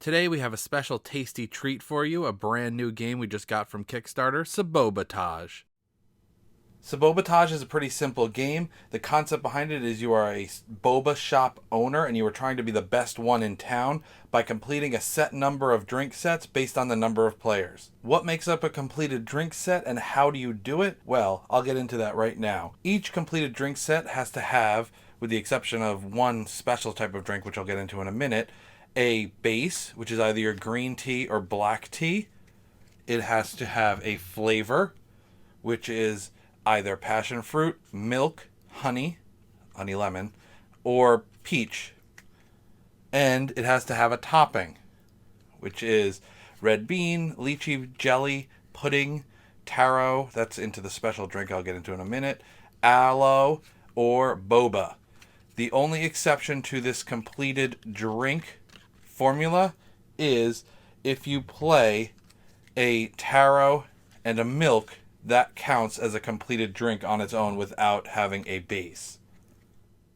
Today we have a special tasty treat for you, a brand new game we just got from Kickstarter, Sabobatage. Sabobatage is a pretty simple game. The concept behind it is you are a boba shop owner and you are trying to be the best one in town by completing a set number of drink sets based on the number of players. What makes up a completed drink set and how do you do it? Well, I'll get into that right now. Each completed drink set has to have, with the exception of one special type of drink, which I'll get into in a minute, a base, which is either your green tea or black tea. It has to have a flavor, which is either passion fruit, milk, honey lemon, or peach. And it has to have a topping, which is red bean, lychee jelly, pudding, taro, that's into the special drink I'll get into in a minute, aloe, or boba. The only exception to this completed drink formula is if you play a taro and a milk, that counts as a completed drink on its own without having a base.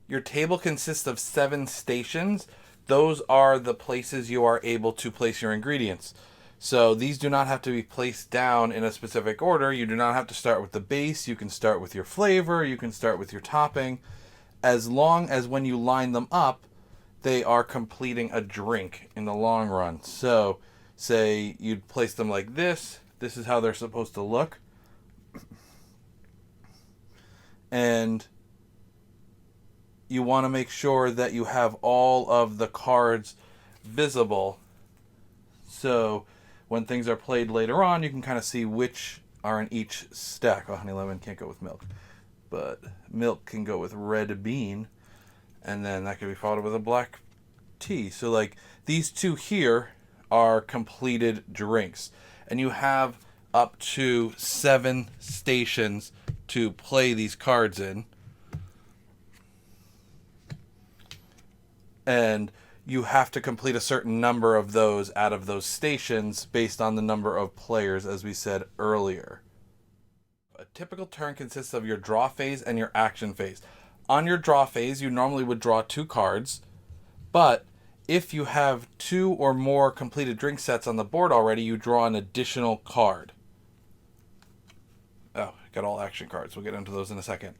Your table consists of 7 stations. Those are the places you are able to place your ingredients. So these do not have to be placed down in a specific order. You do not have to start with the base. You can start with your flavor. You can start with your topping. As long as when you line them up, they are completing a drink in the long run. So say you'd place them like this. This is how they're supposed to look. And you want to make sure that you have all of the cards visible. So when things are played later on, you can kind of see which are in each stack. Oh, honey lemon can't go with milk. But milk can go with red bean. And then that could be followed with a black tea. So like these two here are completed drinks. And you have up to 7 stations to play these cards in. And you have to complete a certain number of those out of those stations based on the number of players, as we said earlier. A typical turn consists of your draw phase and your action phase. On your draw phase, you normally would draw 2 cards, but if you have 2 or more completed drink sets on the board already, you draw an additional card. Oh, got all action cards. We'll get into those in a second.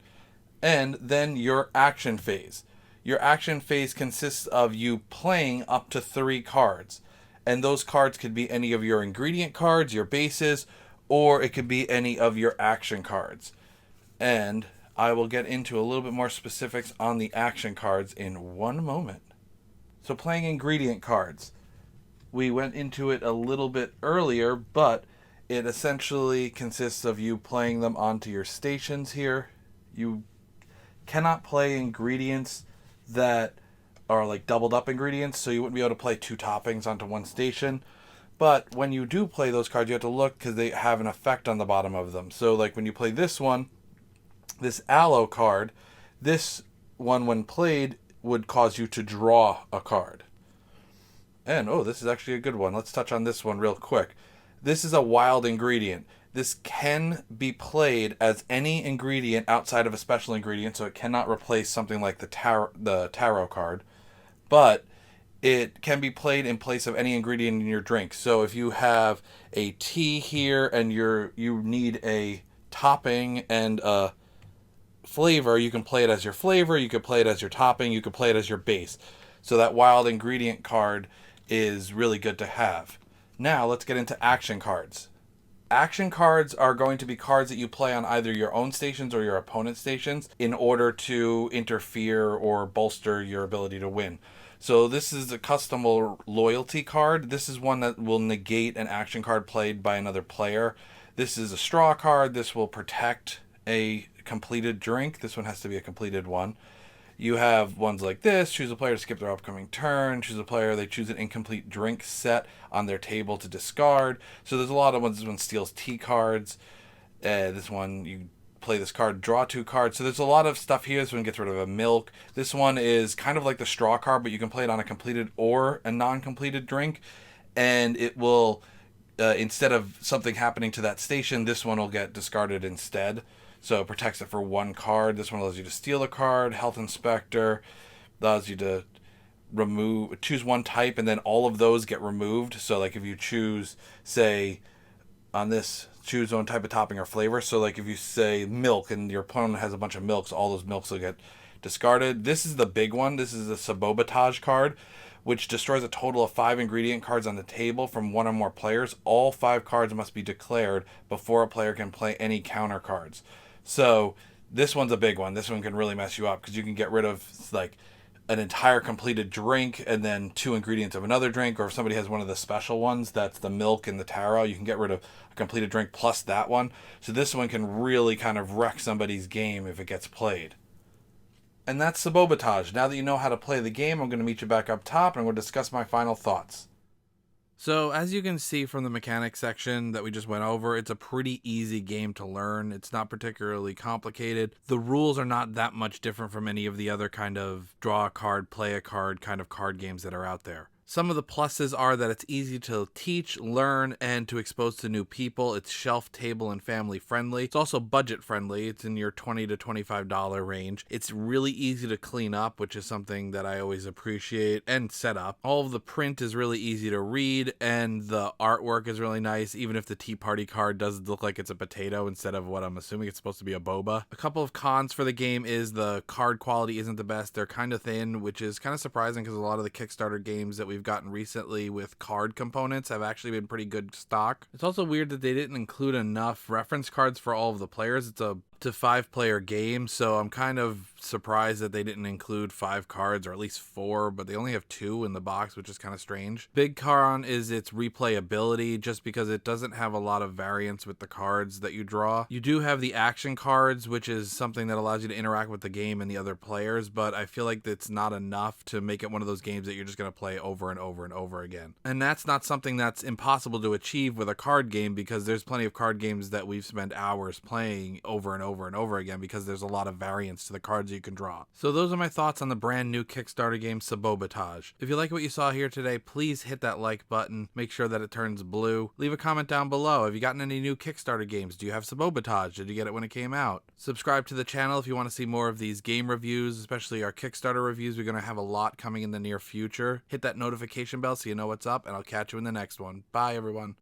And then your action phase. Your action phase consists of you playing up to 3 cards. And those cards could be any of your ingredient cards, your bases, or it could be any of your action cards. And I will get into a little bit more specifics on the action cards in one moment. So playing ingredient cards. We went into it a little bit earlier, but it essentially consists of you playing them onto your stations here. You cannot play ingredients that are like doubled up ingredients, so you wouldn't be able to play 2 toppings onto one station. But when you do play those cards, you have to look because they have an effect on the bottom of them. So like when you play this one, this aloe card, this one when played would cause you to draw a card. And oh, this is actually a good one. Let's touch on this one real quick. This is a wild ingredient. This can be played as any ingredient outside of a special ingredient, so it cannot replace something like the taro card. But it can be played in place of any ingredient in your drink. So if you have a tea here and you need a topping and a flavor, you can play it as your flavor, you could play it as your topping, you could play it as your base. So that wild ingredient card is really good to have. Now let's get into action cards. Action cards are going to be cards that you play on either your own stations or your opponent's stations in order to interfere or bolster your ability to win. So this is a custom loyalty card. This is one that will negate an action card played by another player. This is a straw card. This will protect a completed drink. This one has to be a completed one. You have ones like this. Choose a player to skip their upcoming turn. Choose a player. They choose an incomplete drink set on their table to discard. So there's a lot of ones. This one steals tea cards. This one, you play this card, draw 2 cards. So there's a lot of stuff here. This one gets rid of a milk. This one is kind of like the straw card, but you can play it on a completed or a non-completed drink. And it will, instead of something happening to that station, this one will get discarded instead. So it protects it for 1 card. This one allows you to steal a card. Health Inspector allows you to choose one type, and then all of those get removed. So like if you choose, say, on this, choose one type of topping or flavor. So like if you say milk and your opponent has a bunch of milks, all those milks will get discarded. This is the big one. This is the Sabobatage card, which destroys a total of 5 ingredient cards on the table from one or more players. All 5 cards must be declared before a player can play any counter cards. So this one's a big one. This one can really mess you up because you can get rid of like an entire completed drink and then 2 ingredients of another drink, or if somebody has one of the special ones that's the milk and the taro, you can get rid of a completed drink plus that one. So this one can really kind of wreck somebody's game if it gets played. And that's Sabotage. Now that you know how to play the game, I'm going to meet you back up top and I'm going to discuss my final thoughts. So as you can see from the mechanics section that we just went over, it's a pretty easy game to learn. It's not particularly complicated. The rules are not that much different from any of the other kind of draw a card, play a card kind of card games that are out there. Some of the pluses are that it's easy to teach, learn, and to expose to new people. It's shelf, table, and family friendly. It's also budget friendly. It's in your $20 to $25 range. It's really easy to clean up, which is something that I always appreciate, and set up. All of the print is really easy to read, and the artwork is really nice, even if the Tea Party card does look like it's a potato instead of what I'm assuming it's supposed to be a boba. A couple of cons for the game is the card quality isn't the best. They're kind of thin, which is kind of surprising because a lot of the Kickstarter games that we've gotten recently with card components have actually been pretty good stock. It's also weird that they didn't include enough reference cards for all of the players. It's a to 5-player game, so I'm kind of surprised that they didn't include 5 cards, or at least 4, but they only have 2 in the box, which is kind of strange. Big con is its replayability, just because it doesn't have a lot of variance with the cards that you draw. You do have the action cards, which is something that allows you to interact with the game and the other players, but I feel like it's not enough to make it one of those games that you're just going to play over and over and over again. And that's not something that's impossible to achieve with a card game, because there's plenty of card games that we've spent hours playing over and over and over again, because there's a lot of variance to the cards you can draw. So those are my thoughts on the brand new Kickstarter game Sabobatage. If you like what you saw here today, please hit that like button. Make sure that it turns blue. Leave a comment down below. Have you gotten any new Kickstarter games? Do you have Sabobatage? Did you get it when it came out? Subscribe to the channel if you want to see more of these game reviews, especially our Kickstarter reviews. We're going to have a lot coming in the near future. Hit that notification bell so you know what's up, and I'll catch you in the next one. Bye, everyone.